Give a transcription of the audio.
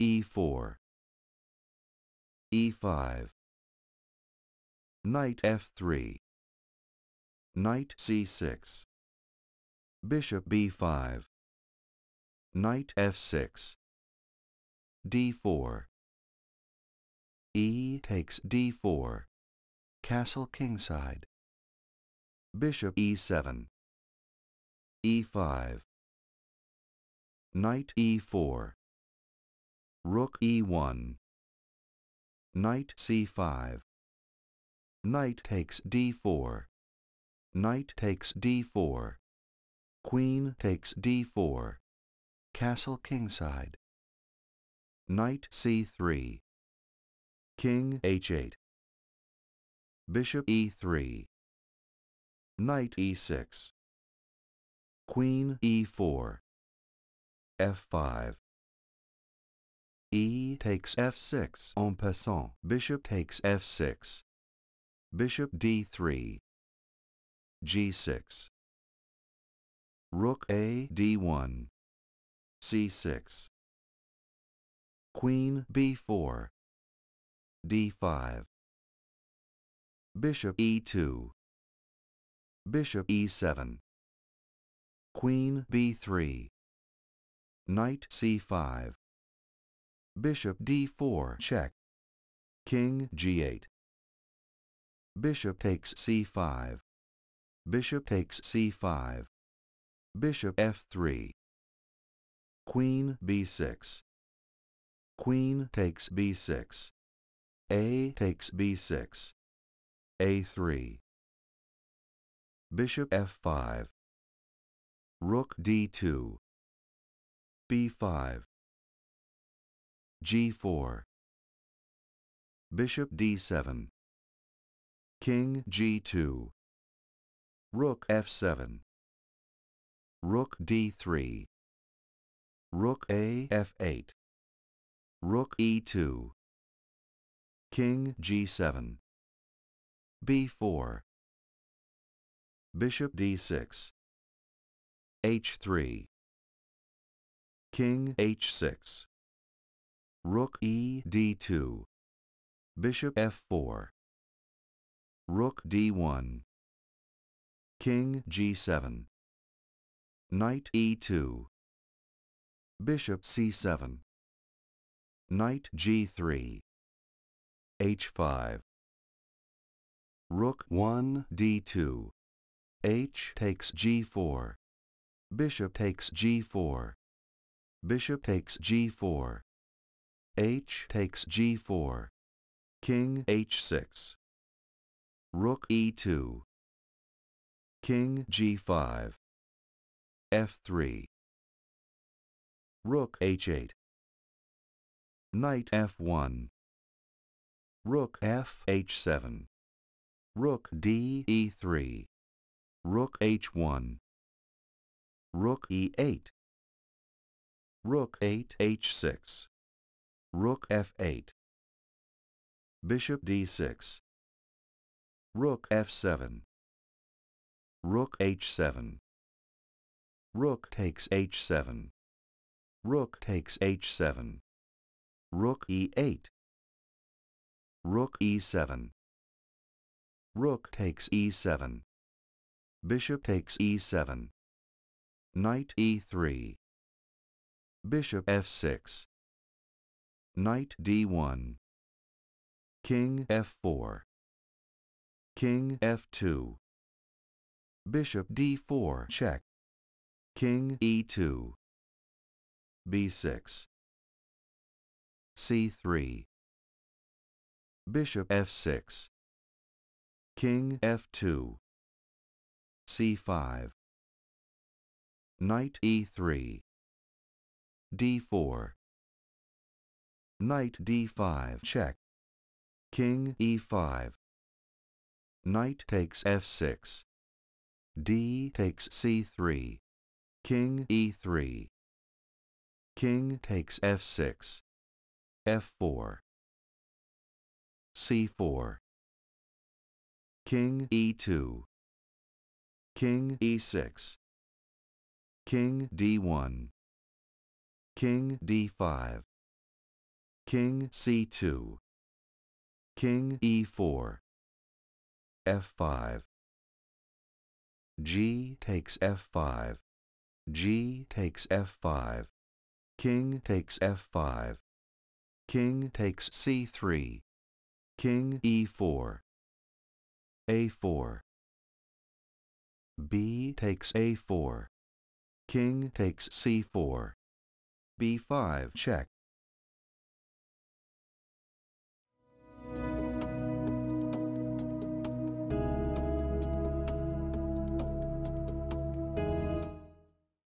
e4, e5, knight f3, knight c6, bishop b5, knight f6, d4, e takes d4, castle kingside, bishop e7, e5, knight e4, rook e1, knight c5, knight takes d4, knight takes d4, queen takes d4, castle kingside, knight c3, king h8, bishop e3, knight e6, queen e4, f5, e takes f6 en passant, bishop takes f6, bishop d3, g6, rook a d1, c6, queen b4, d5, bishop e2, bishop e7, queen b3, knight c5, bishop d4 check, king g8, bishop takes c5, bishop takes c5, bishop f3, queen b6, queen takes b6, a takes b6, a3, bishop f5, rook d2, b5, g4, bishop d7, king g2, rook f7, rook d3, rook a f8, rook e2, king g7, b4, bishop d6, h3, king h6, rook e d2, bishop f4, rook d1, king g7, knight e2, bishop c7, knight g3, h5, rook 1 d2, h takes g4, bishop takes g4, bishop takes g4, h takes g4, king h6, rook e2, king g5, f3, rook h8, knight f1, rook f h7, rook d e3, rook h1, rook e8, rook 8 h6, rook f8, bishop d6, rook f7, rook h7, rook takes h7, rook takes h7, rook e8, rook e7, rook takes e7, bishop takes e7, knight e3, bishop f6, knight d1, king f4, king f2, bishop d4 check, king e2, b6, c3, bishop f6, king f2, c5, knight e3, d4, knight d5 check, king e5, knight takes f6, d takes c3, king e3, king takes f6, f4, c4, king e2, king e6, king d1, king d5, King c2. King e4. f5. G takes f5. G takes f5. King takes f5. King takes c3. King e4. a4. B takes a4. King takes c4. b5 check.